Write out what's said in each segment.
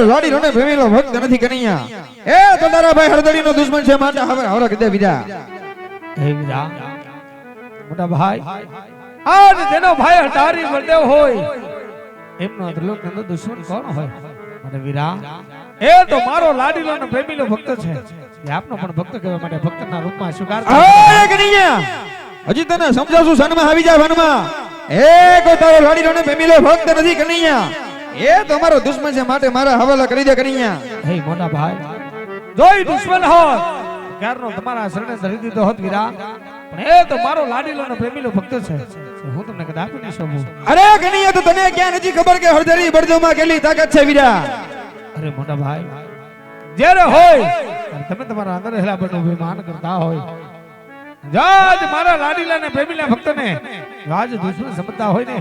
લાડી રોને ભેમીલો ભક્ત નથી કનૈયા એ તો તારા ભાઈ હરદડીનો દુશ્મન છે માટે હવે હવરા કીધે વિરા હે વીરા મોટા ભાઈ આજ જેનો ભાઈ હટારી બળદેવ હોય એમનો ત્રિલોકનો દુશ્મન કોણ હોય અને વીરા એ તો મારો લાડીલો અને પ્રેમીલો ભક્ત છે એ આપનો પણ ભક્ત કહેવા માટે ભક્તના રૂપમાં સ્વીકાર એ કનૈયા હજી તને સમજાવશું સનમાં આવી જા વનમાં એ કો તારો લાડીનો ને પ્રેમીલો ભક્ત નથી કનૈયા એ તો મારો દુશ્મન છે માટે મારા હવાલા કરી દે કનૈયા હે મોટા ભાઈ જોઈ દુશ્મન હોત ક્યારનો તમારા શરણે ધરી દીધો હોત વીરા પણ એ તો મારો લાડીલો અને પ્રેમીલો ભક્ત છે હું તમને કદાચ આપી નહીં શકું અરે કનૈયા તો તને ક્યાં નથી ખબર કે હરદરી બળદેવમાં કેટલી તાકાત છે વીરા અરે મોટા ભાઈ જ્યારે હોય તમે તમારા અંદર રહેલા બળનું અભિમાન કરતા હોય જાજ મારા લાડીલા ને પ્રેમીલા ભક્તને રાજ દુશ્મન સમજતા હોય ને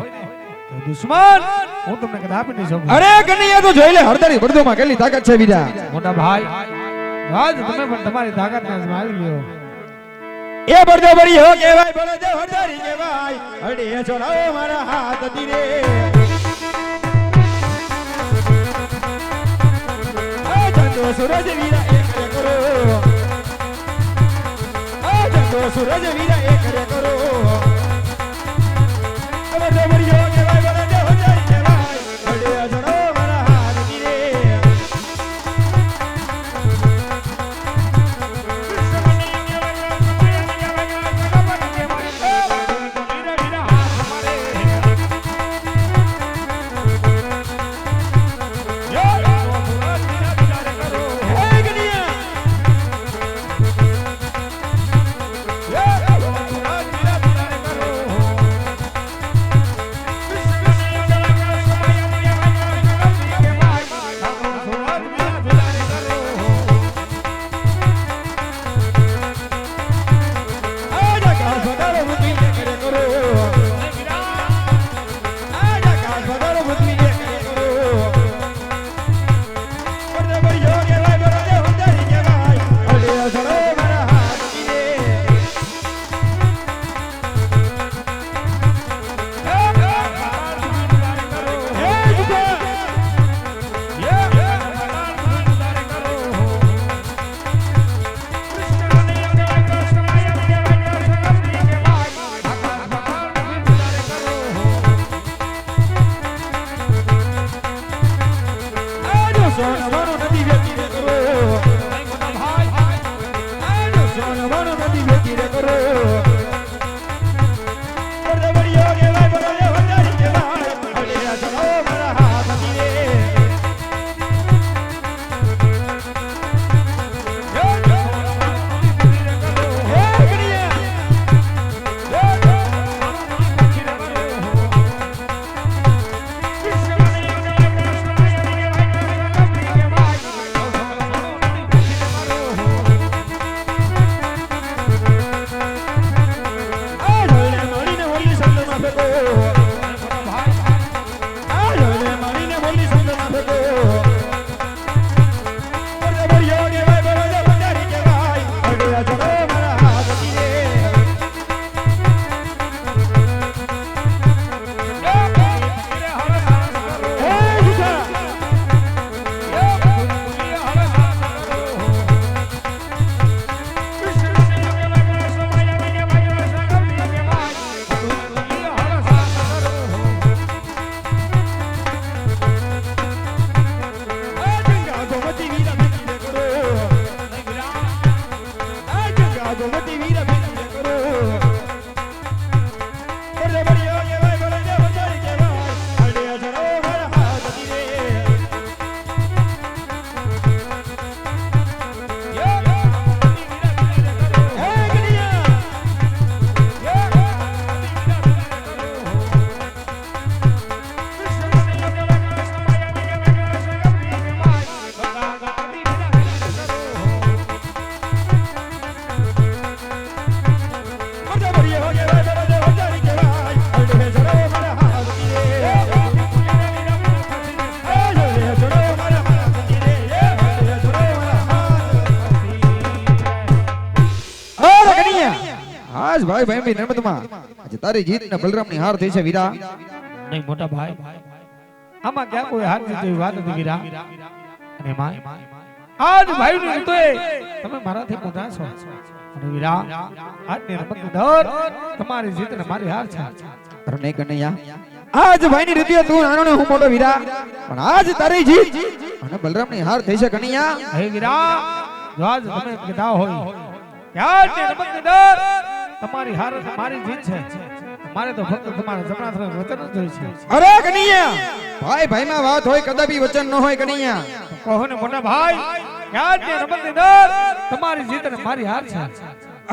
તો દુશ્મન હું તમને કદાચ આપી નહીં શકું અરે કનૈયા તો જોઈ લે હરદરી બળદેવમાં કેટલી તાકાત છે વીરા મોટા ભાઈ રાજ તમે પણ તમારી તાકાતને અજમાવી લ્યો એ બળદેવ બળી હો કેવાય બળદેવ હરદરી કેવાય હરડી છોડાવો મારા હાથ ધીરે સૂરજ વીરા એક કરો આ જંગો સૂરજ વીરા એક કરો હવે દેવરિયો કેવાય બળદેવ હરદરી કેવાય હરડી છોડાવો મારા હાથ ધીરે આજ ભાઈ ભાઈ નર્મદમાં આજે તારી જીત ને બલરામની હાર થઈ છે વીરા નહીં મોટા ભાઈ આમાં ક્યાં કોઈ હાર જીત જેવી વાત નથી વીરા અને માં આજ ભાઈની રીતોએ તમે મારાથી મોટા છો અને વીરા આજની રમતની દર તમારી જીત ને મારી હાર છે અરે કનૈયા આજ ભાઈની રીતે તું નાનો ને હું મોટો વીરા પણ આજ તારી જીત અને બલરામની હાર થઈ છે કનૈયા હે વીરા જો આજ તમે કીધા હોય કે આજની રમતની દર તમારી હાર મારી જીત છે મારે તો ફક્ત તમારા જમણા તરફ વચન જ જોઈ છે અરે કનૈયા ભાઈ ભાઈમાં વાત હોય કદાપી વચન ન હોય કનૈયા કહો ને મોટા ભાઈ કે આજની રમતની દર તમારી જીત અને મારી હાર છે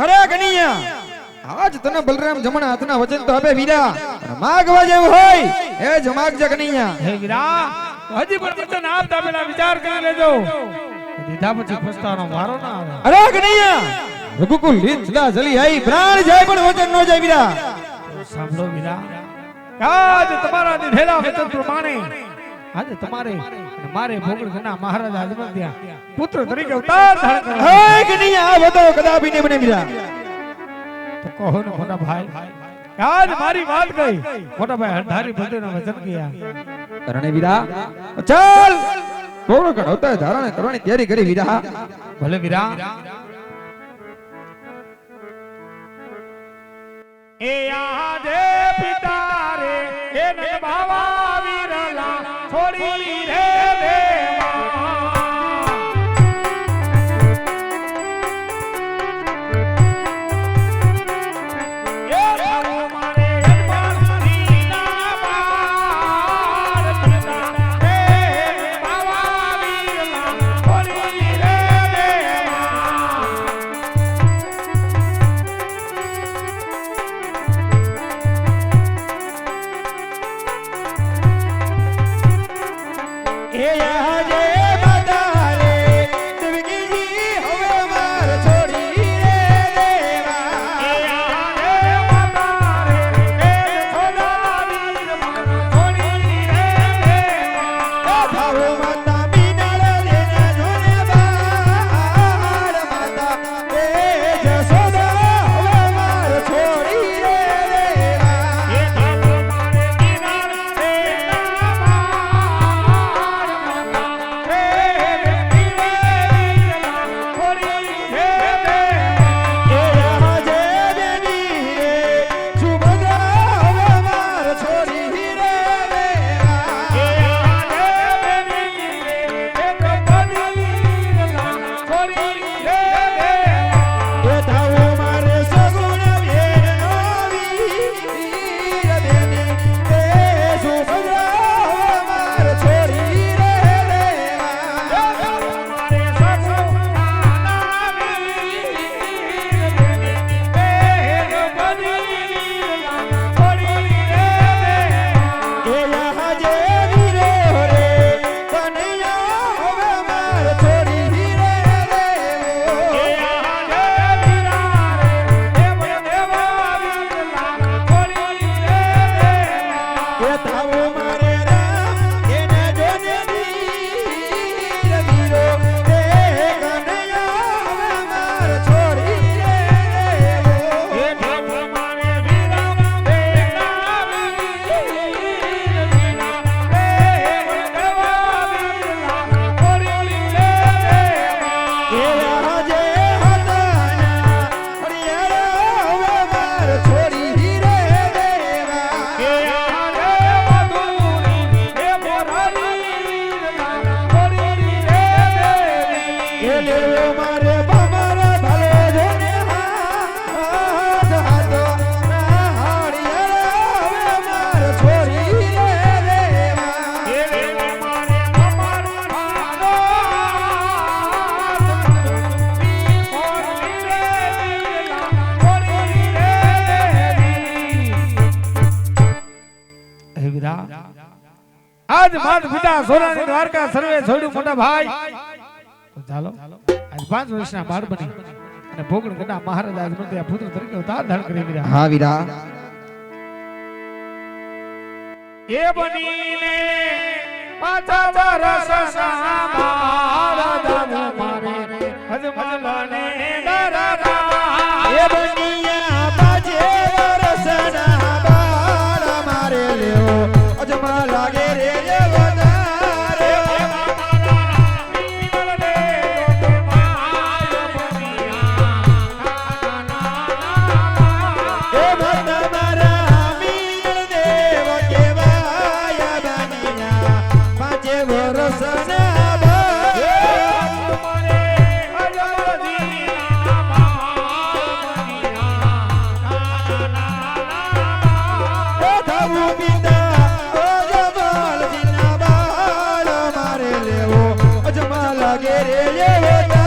અરે કનૈયા આજ તને બલરામ જમણા હાથના વચન તો આપે વીરા પણ માગવા જેવું હોય એ જ માગજે કનૈયા હે વીરા હજી પણ વચન આપતા પહેલા વિચાર કરી લેજો દીધા પછી પસ્તાવાનો વારો ના આવે અરે કનૈયા રઘુકુલ લીન સદા જલી આઈ પ્રાણ જાય પણ વચન ન જાય વીરા સાંભળો વીરા આજ તમારા દીધેલા વચન પ્રમાણે આજે તમારે અને મારે ભોગળના મહારાજ આજમત્યા પુત્ર તરીકે અવતાર ધારણ કરવાનો હે કનૈયા આ બધો કદાપી ને બને વીરા તો કહો ને મોટા ભાઈ આજ મારી વાત ગઈ મોટા ભાઈ હરધારી ભદ્રના વચન ગયા કરણે વીરા ચાલ થોડો ઘણો ધારણ કરવાની તૈયારી કરી વીરા ભલે વીરા એ આજે પિતા રે એ નન બાવા વીરલા છોડી રે દેવા એ થારો મારે અનમાની ના બાર પિતા રે બાવા વીરલા છોડી રે દેવા એ આજે બતાલે દેવકીજી હવે માર છોડી રે દેવા એ આજે બતાલે એ છોડાવી માર છોડી રે દેવા થારો માતા બિનાર લેને જોને બાર માતા એ જસોદા હવે માર છોડી રે દેવા એ થારો મારે કિનાર રે આજ માત પિતા સોનાની દ્વારકા સર્વે છોડ્યું મોટા ભાઈ તો ચાલો આજ 5 વર્ષના બાળ બની અને ભોગણ ગડા મહારાજ આજમત્યા પુત્ર તરીકે અવતાર ધારણ કરી રહ્યા હા વીરા એ બનીને પાછા વરસના મહારાજ મારે હજમલને ડરરા એ બનિયા બાજે વરસના બાળ મારે લેવો અજમા લાગે રે વધારે લાગે રે એવો